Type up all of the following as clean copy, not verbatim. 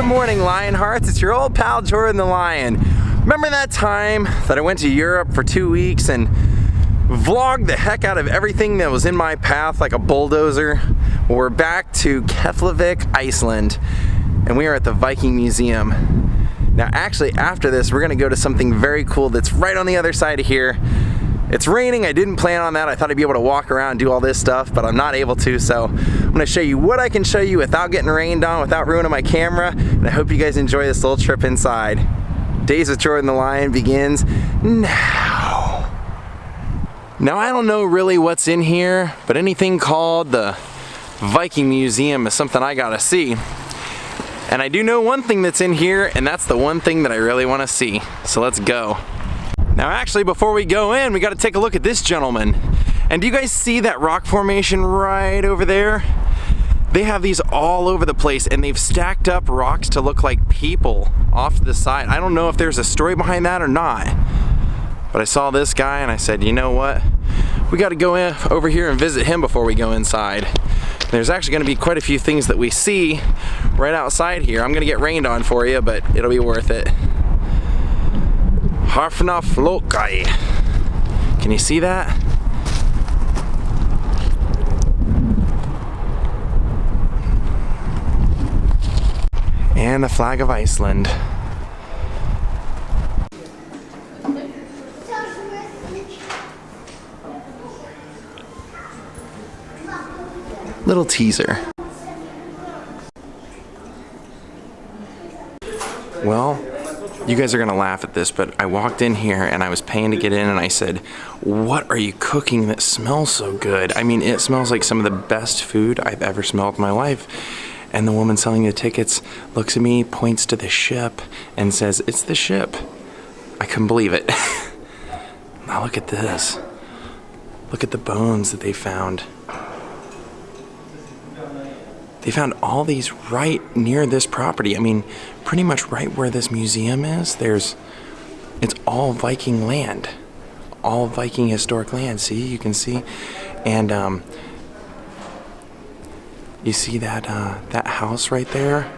morning, Lionhearts. It's your old pal Jordan the Lion. Remember that time that I went to Europe for 2 weeks and vlogged the heck out of everything that was in my path like a bulldozer? Well, we're back to Keflavik, Iceland, and we are at the Viking Museum. Now actually after this we're gonna go to something very cool that's right on the other side of here. It's raining. I didn't plan on that. I thought I'd be able to walk around and do all this stuff, but I'm not able to, so I'm gonna show you what I can show you without getting rained on, without ruining my camera, and I hope you guys enjoy this little trip inside. Daze with Jordan the Lion begins now. Now I don't know really what's in here, but anything called the Viking Museum is something I gotta see. And I do know one thing that's in here, and that's the one thing that I really wanna see. So let's go. Now actually, before we go in, we gotta take a look at this gentleman. And do you guys see that rock formation right over there? They have these all over the place, and they've stacked up rocks to look like people off to the side. I don't know if there's a story behind that or not, but I saw this guy and I said, you know what? We gotta go in over here and visit him before we go inside. There's actually gonna be quite a few things that we see right outside here. I'm gonna get rained on for you, but it'll be worth it. Harfna Flokai. Can you see that? And the flag of Iceland. Little teaser. Well, you guys are gonna laugh at this, but I walked in here and I was paying to get in and I said, what are you cooking that smells so good? I mean, it smells like some of the best food I've ever smelled in my life. And the woman selling the tickets looks at me, points to the ship, and says, it's the ship. I couldn't believe it. Now look at this. Look at the bones that they found. They found all these right near this property. I mean, pretty much right where this museum is, it's all Viking land. All Viking historic land. See, you can see. And you see that that house right there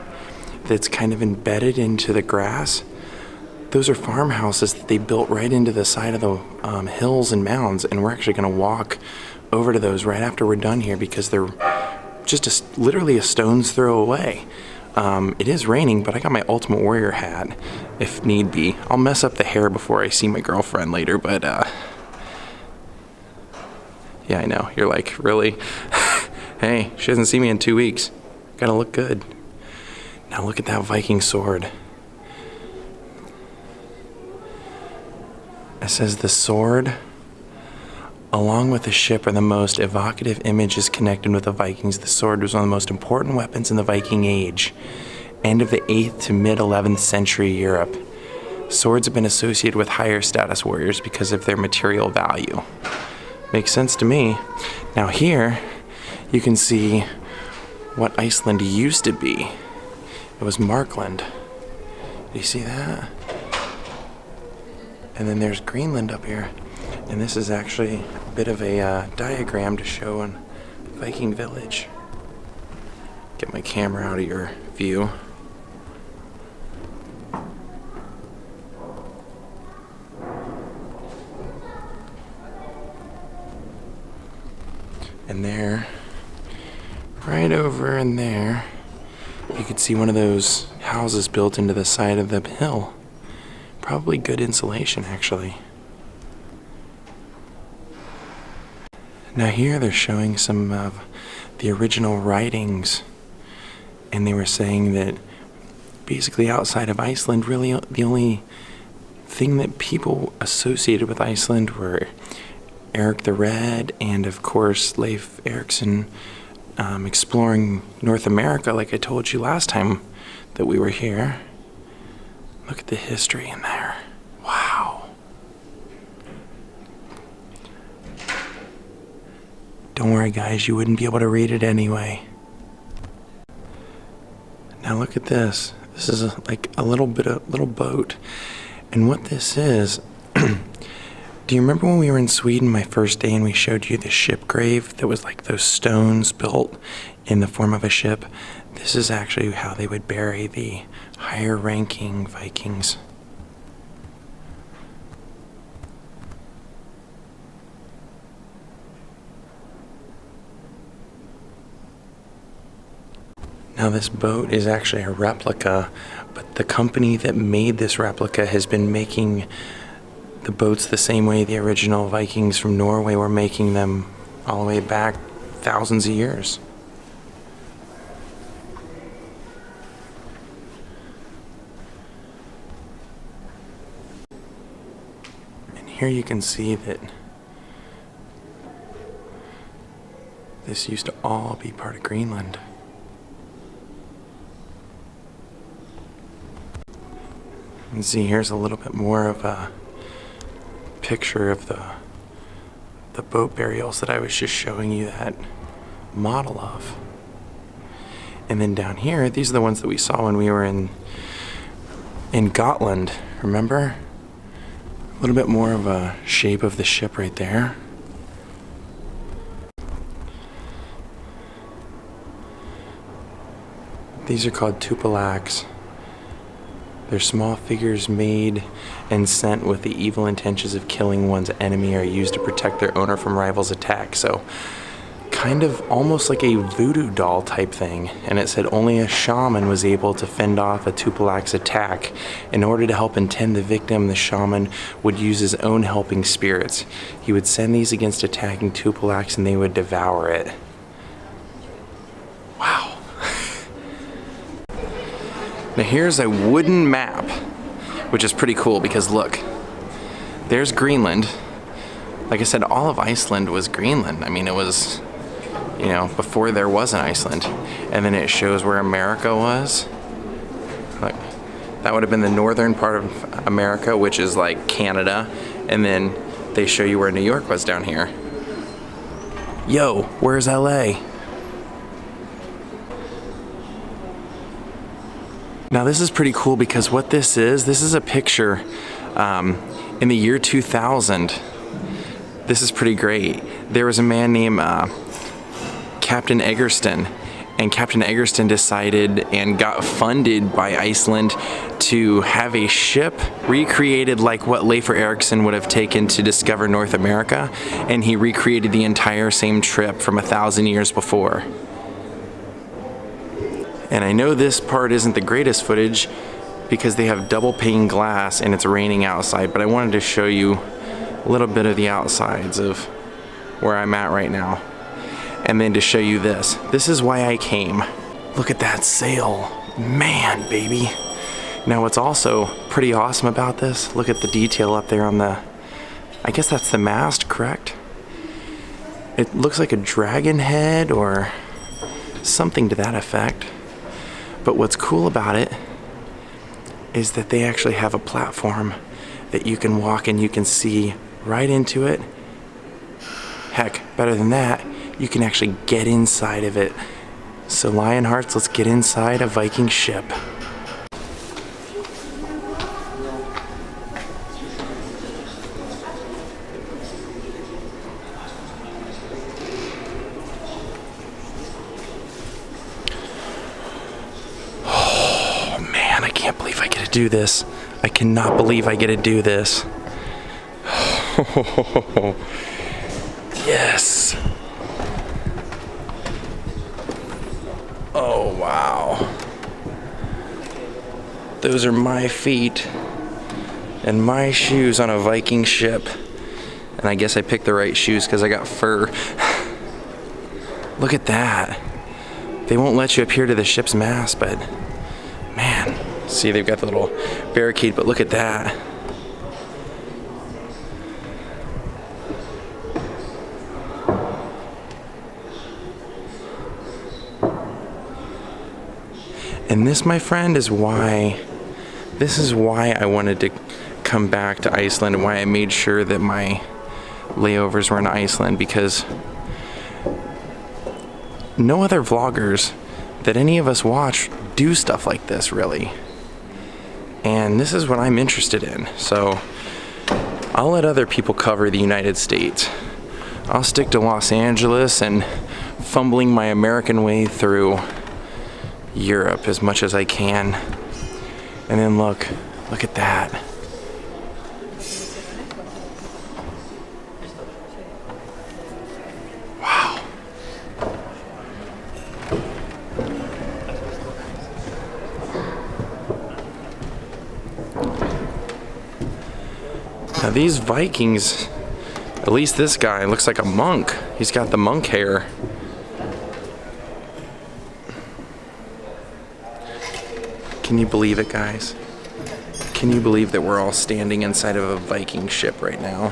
that's kind of embedded into the grass? Those are farmhouses that they built right into the side of the hills and mounds, and we're actually gonna walk over to those right after we're done here because they're just literally a stone's throw away. It is raining, but I got my Ultimate Warrior hat if need be. I'll mess up the hair before I see my girlfriend later, but yeah, I know. You're like, really? Hey, she hasn't seen me in 2 weeks. Gotta look good. Now look at that Viking sword. It says the sword, along with the ship, are the most evocative images connected with the Vikings. The sword was one of the most important weapons in the Viking Age, end of the 8th to mid-11th century Europe. Swords have been associated with higher status warriors because of their material value. Makes sense to me. Now here, you can see what Iceland used to be. It was Markland. Do you see that? And then there's Greenland up here. And this is actually a bit of a diagram to show a Viking village. Get my camera out of your view. And there, right over in there, you could see one of those houses built into the side of the hill. Probably good insulation, actually. Now here they're showing some of the original writings, and they were saying that basically outside of Iceland, really the only thing that people associated with Iceland were Eric the Red and of course Leif Erikson exploring North America like I told you last time that we were here. Look at the history in there. Wow. Don't worry guys, you wouldn't be able to read it anyway. Now look at this. This is like a little boat. And what this is, do you remember when we were in Sweden my first day and we showed you the ship grave that was like those stones built in the form of a ship? This is actually how they would bury the higher ranking Vikings. Now this boat is actually a replica, but the company that made this replica has been making the boats the same way the original Vikings from Norway were making them all the way back thousands of years. And here you can see that this used to all be part of Greenland. And see, here's a little bit more of a picture of the boat burials that I was just showing you that model of. And then down here, these are the ones that we saw when we were in Gotland, remember? A little bit more of a shape of the ship right there. These are called tupalax. They're small figures made and sent with the evil intentions of killing one's enemy, are used to protect their owner from rivals' attack. So kind of almost like a voodoo doll type thing. And it said only a shaman was able to fend off a tupalax attack. In order to help intend the victim, the shaman would use his own helping spirits. He would send these against attacking tupalax and they would devour it. Wow. Now here's a wooden map, which is pretty cool because look, there's Greenland. Like I said, all of Iceland was Greenland. I mean, it was, you know, before there was an Iceland. And then it shows where America was. Like, that would have been the northern part of America, which is like Canada. And then they show you where New York was down here. Yo, where's LA? Now this is pretty cool because what this is a picture in the year 2000. This is pretty great. There was a man named Captain Egerston, and Captain Egerston decided and got funded by Iceland to have a ship recreated like what Leif Erikson would have taken to discover North America, and he recreated the entire same trip from 1,000 years before. And I know this part isn't the greatest footage because they have double pane glass and it's raining outside, but I wanted to show you a little bit of the outsides of where I'm at right now. And then to show you this. This is why I came. Look at that sail. Man, baby. Now what's also pretty awesome about this, look at the detail up there on the, I guess that's the mast, correct? It looks like a dragon head or something to that effect. But what's cool about it is that they actually have a platform that you can walk and you can see right into it. Heck, better than that, you can actually get inside of it. So Lionhearts, let's get inside a Viking ship. Do this. I cannot believe I get to do this. Yes. Oh wow. Those are my feet and my shoes on a Viking ship. And I guess I picked the right shoes because I got fur. Look at that. They won't let you up here to the ship's mast, but man. See, they've got the little barricade, but look at that. And this, my friend, is why I wanted to come back to Iceland and why I made sure that my layovers were in Iceland, because no other vloggers that any of us watch do stuff like this, really. And this is what I'm interested in. So I'll let other people cover the United States. I'll stick to Los Angeles and fumbling my American way through Europe as much as I can. And then look at that. Wow. Now these Vikings, at least this guy looks like a monk. He's got the monk hair. Can you believe it, guys? Can you believe that we're all standing inside of a Viking ship right now?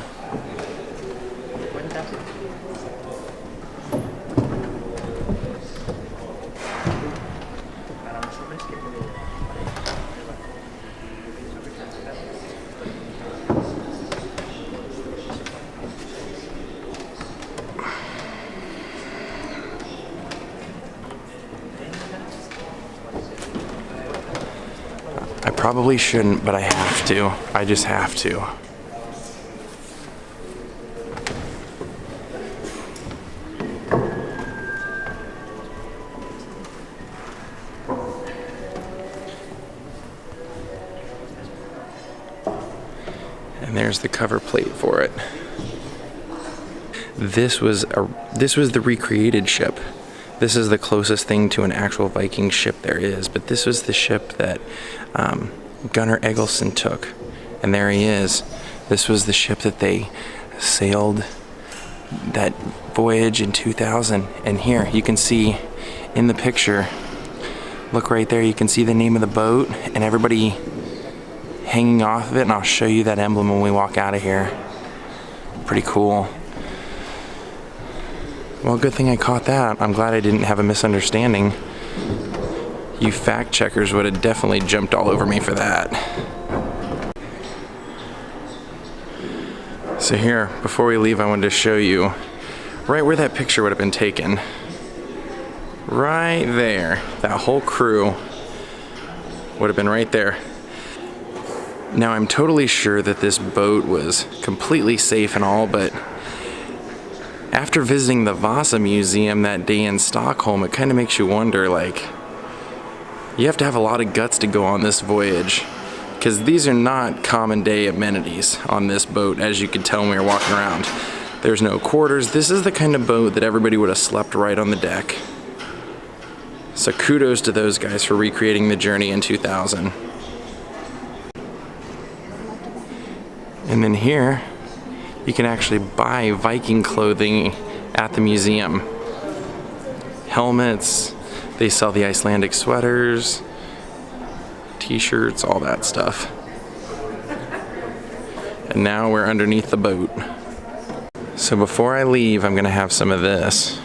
I probably shouldn't, but I have to. I just have to. And there's the cover plate for it. This was the recreated ship. This is the closest thing to an actual Viking ship there is, but this was the ship that Gunnar Egilson took. And there he is. This was the ship that they sailed that voyage in 2000. And here you can see in the picture, look right there, you can see the name of the boat and everybody hanging off of it, and I'll show you that emblem when we walk out of here. Pretty cool. Well, good thing I caught that. I'm glad I didn't have a misunderstanding. You fact checkers would have definitely jumped all over me for that. So here, before we leave, I wanted to show you right where that picture would have been taken. Right there. That whole crew would have been right there. Now, I'm totally sure that this boat was completely safe and all, but after visiting the Vasa Museum that day in Stockholm, it kind of makes you wonder, like, you have to have a lot of guts to go on this voyage, because these are not common day amenities on this boat, as you could tell when we were walking around. There's no quarters. This is the kind of boat that everybody would have slept right on the deck. So kudos to those guys for recreating the journey in 2000. And then here, you can actually buy Viking clothing at the museum. Helmets, they sell the Icelandic sweaters, t-shirts, all that stuff. And now we're underneath the boat. So before I leave, I'm gonna have some of this.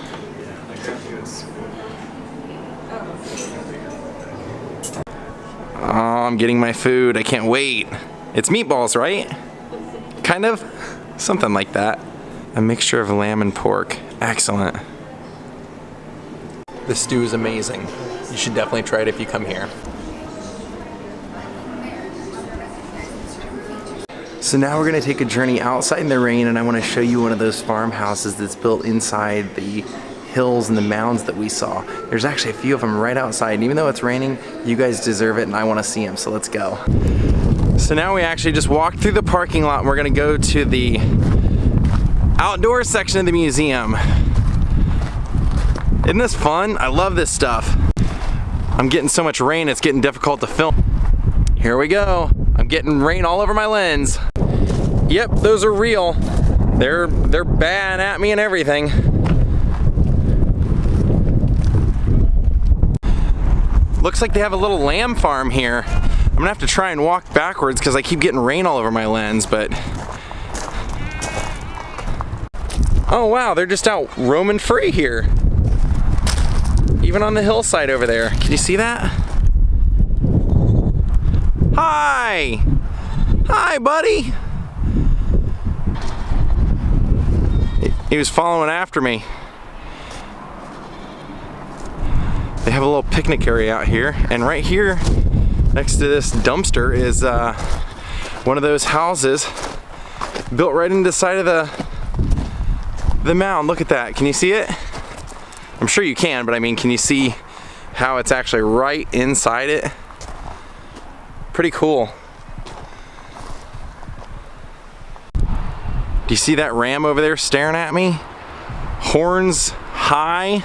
Oh, I'm getting my food, I can't wait. It's meatballs, right? Kind of? Something like that. A mixture of lamb and pork. Excellent. The stew is amazing. You should definitely try it if you come here. So now we're gonna take a journey outside in the rain, and I wanna show you one of those farmhouses that's built inside the hills and the mounds that we saw. There's actually a few of them right outside, and even though it's raining, you guys deserve it and I wanna see them, so let's go. So now we actually just walked through the parking lot and we're gonna go to the outdoor section of the museum. Isn't this fun? I love this stuff. I'm getting so much rain, it's getting difficult to film. Here we go. I'm getting rain all over my lens. Yep, those are real. They're bad at me and everything. Looks like they have a little lamb farm here. I'm gonna have to try and walk backwards because I keep getting rain all over my lens, but... Oh wow, they're just out roaming free here. Even on the hillside over there. Can you see that? Hi! Hi, buddy! He was following after me. They have a little picnic area out here, and right here next to this dumpster is one of those houses built right into the side of the mound. Look at that. Can you see it? I'm sure you can, but I mean, can you see how it's actually right inside it. Pretty cool. Do you see that ram over there staring at me? Horns high.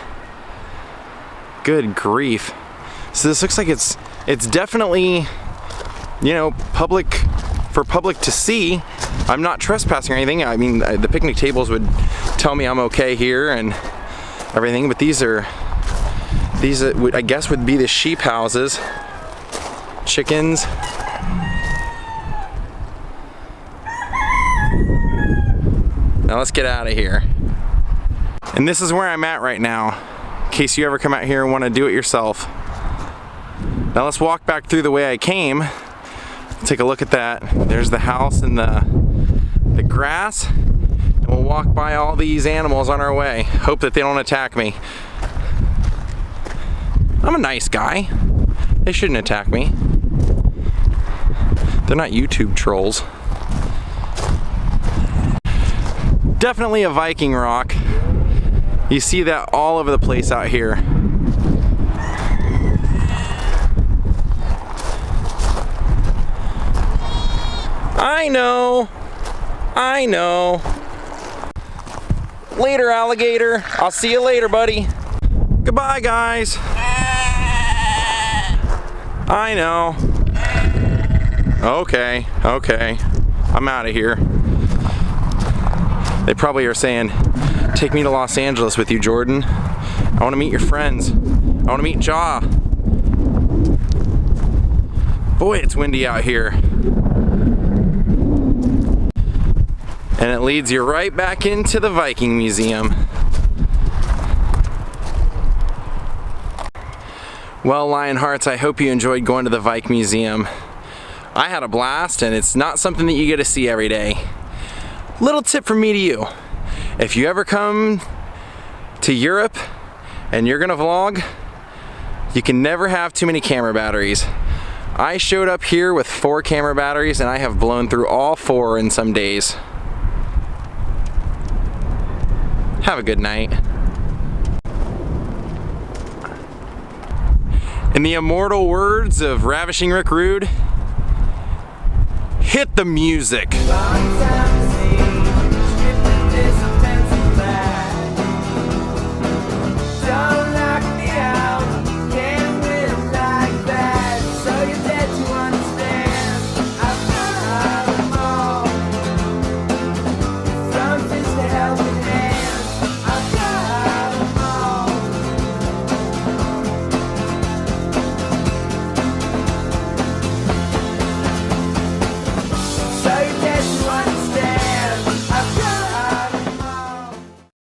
Good grief. So this looks like it's definitely, you know, for public to see. I'm not trespassing or anything. I mean, the picnic tables would tell me I'm okay here and everything, but these I guess would be the sheep houses. Chickens. Now let's get out of here. And this is where I'm at right now, in case you ever come out here and want to do it yourself. Now let's walk back through the way I came. Take a look at that. There's the house and the grass. And we'll walk by all these animals on our way. Hope that they don't attack me. I'm a nice guy. They shouldn't attack me. They're not YouTube trolls. Definitely a Viking rock. You see that all over the place out here. I know. I know. Later, alligator. I'll see you later, buddy. Goodbye, guys. I know. Okay, okay. I'm out of here. They probably are saying, take me to Los Angeles with you, Jordan. I want to meet your friends. I want to meet Jaw. Boy, it's windy out here. And it leads you right back into the Viking Museum. Well, Lionhearts, I hope you enjoyed going to the Viking Museum. I had a blast, and it's not something that you get to see every day. Little tip from me to you. If you ever come to Europe and you're gonna vlog, you can never have too many camera batteries. I showed up here with 4 camera batteries and I have blown through all 4 in some days. Have a good night. In the immortal words of Ravishing Rick Rude, hit the music.